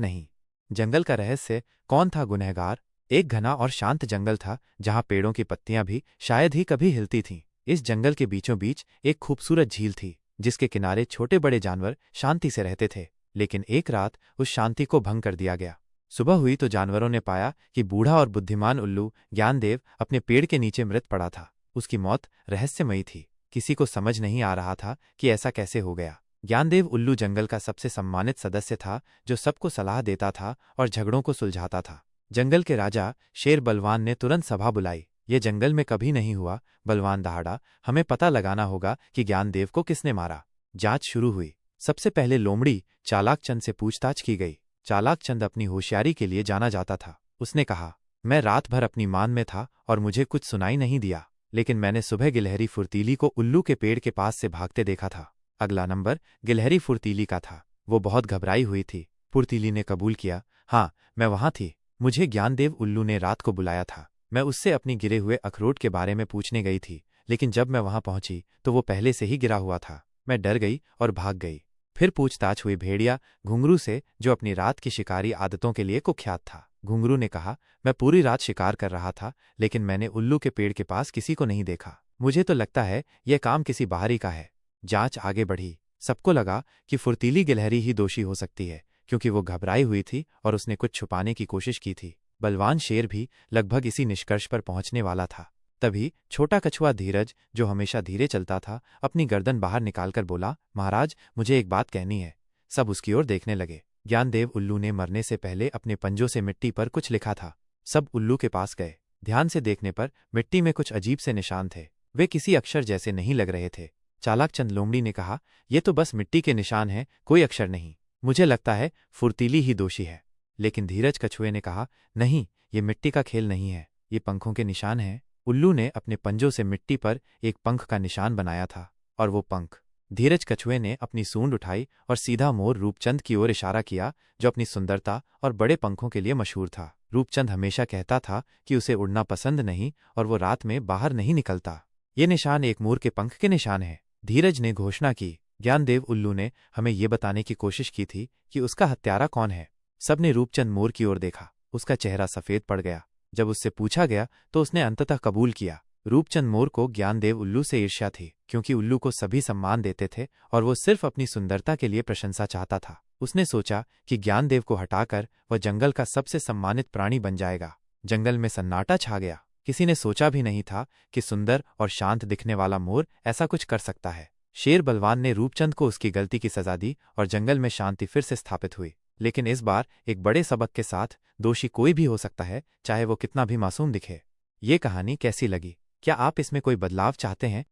नहीं। जंगल का रहस्य, कौन था गुनहगार? एक घना और शांत जंगल था जहां पेड़ों की पत्तियां भी शायद ही कभी हिलती थीं। इस जंगल के बीचों बीच एक खूबसूरत झील थी जिसके किनारे छोटे बड़े जानवर शांति से रहते थे। लेकिन एक रात उस शांति को भंग कर दिया गया। सुबह हुई तो जानवरों ने पाया कि बूढ़ा और बुद्धिमान उल्लू ज्ञानदेव अपने पेड़ के नीचे मृत पड़ा था। उसकी मौत रहस्यमयी थी। किसी को समझ नहीं आ रहा था कि ऐसा कैसे हो गया। ज्ञानदेव उल्लू जंगल का सबसे सम्मानित सदस्य था, जो सबको सलाह देता था और झगड़ों को सुलझाता था। जंगल के राजा शेर बलवान ने तुरंत सभा बुलाई। ये जंगल में कभी नहीं हुआ, बलवान दहाड़ा। हमें पता लगाना होगा कि ज्ञानदेव को किसने मारा। जांच शुरू हुई। सबसे पहले लोमड़ी चालाक चंद से पूछताछ की गई। चालाक चंद अपनी होशियारी के लिए जाना जाता था। उसने कहा, मैं रात भर अपनी मान में था और मुझे कुछ सुनाई नहीं दिया, लेकिन मैंने सुबह गिलहरी फुर्तीली को उल्लू के पेड़ के पास से भागते देखा था। अगला नंबर गिलहरी फुर्तीली का था। वो बहुत घबराई हुई थी। फुर्तीली ने कबूल किया, हाँ मैं वहां थी। मुझे ज्ञानदेव उल्लू ने रात को बुलाया था। मैं उससे अपनी गिरे हुए अखरोट के बारे में पूछने गई थी, लेकिन जब मैं वहां पहुंची तो वो पहले से ही गिरा हुआ था। मैं डर गई और भाग गई। फिर पूछताछ हुई भेड़िया घुंघरू से, जो अपनी रात की शिकारी आदतों के लिए कुख्यात था। घुंघरू ने कहा, मैं पूरी रात शिकार कर रहा था, लेकिन मैंने उल्लू के पेड़ के पास किसी को नहीं देखा। मुझे तो लगता है यह काम किसी बाहरी का है। जांच आगे बढ़ी। सबको लगा कि फुर्तीली गिलहरी ही दोषी हो सकती है, क्योंकि वो घबराई हुई थी और उसने कुछ छुपाने की कोशिश की थी। बलवान शेर भी लगभग इसी निष्कर्ष पर पहुंचने वाला था। तभी छोटा कछुआ धीरज, जो हमेशा धीरे चलता था, अपनी गर्दन बाहर निकालकर बोला, महाराज मुझे एक बात कहनी है। सब उसकी ओर देखने लगे। ज्ञानदेव उल्लू ने मरने से पहले अपने पंजों से मिट्टी पर कुछ लिखा था। सब उल्लू के पास गए। ध्यान से देखने पर मिट्टी में कुछ अजीब से निशान थे। वे किसी अक्षर जैसे नहीं लग रहे थे। चालाक चंद लोमड़ी ने कहा, ये तो बस मिट्टी के निशान हैं, कोई अक्षर नहीं। मुझे लगता है फुर्तीली ही दोषी है। लेकिन धीरज कछुए ने कहा, नहीं, ये मिट्टी का खेल नहीं है, ये पंखों के निशान हैं। उल्लू ने अपने पंजों से मिट्टी पर एक पंख का निशान बनाया था, और वो पंख। धीरज कछुए ने अपनी सूंड उठाई और सीधा मोर रूपचंद की ओर इशारा किया, जो अपनी सुंदरता और बड़े पंखों के लिए मशहूर था। रूपचंद हमेशा कहता था कि उसे उड़ना पसंद नहीं और वो रात में बाहर नहीं निकलता। ये निशान एक मोर के पंख के निशान है। धीरज ने घोषणा की। ज्ञानदेव उल्लू ने हमें ये बताने की कोशिश की थी कि उसका हत्यारा कौन है। सबने रूपचंद मोर की ओर देखा। उसका चेहरा सफेद पड़ गया। जब उससे पूछा गया तो उसने अंततः कबूल किया। रूपचंद मोर को ज्ञानदेव उल्लू से ईर्ष्या थी, क्योंकि उल्लू को सभी सम्मान देते थे और वो सिर्फ अपनी सुंदरता के लिए प्रशंसा चाहता था। उसने सोचा कि ज्ञानदेव को हटाकर वह जंगल का सबसे सम्मानित प्राणी बन जाएगा। जंगल में सन्नाटा छा गया। किसी ने सोचा भी नहीं था कि सुंदर और शांत दिखने वाला मोर ऐसा कुछ कर सकता है। शेर बलवान ने रूपचंद को उसकी गलती की सजा दी और जंगल में शांति फिर से स्थापित हुई। लेकिन इस बार एक बड़े सबक के साथ, दोषी कोई भी हो सकता है, चाहे वो कितना भी मासूम दिखे। ये कहानी कैसी लगी? क्या आप इसमें कोई बदलाव चाहते हैं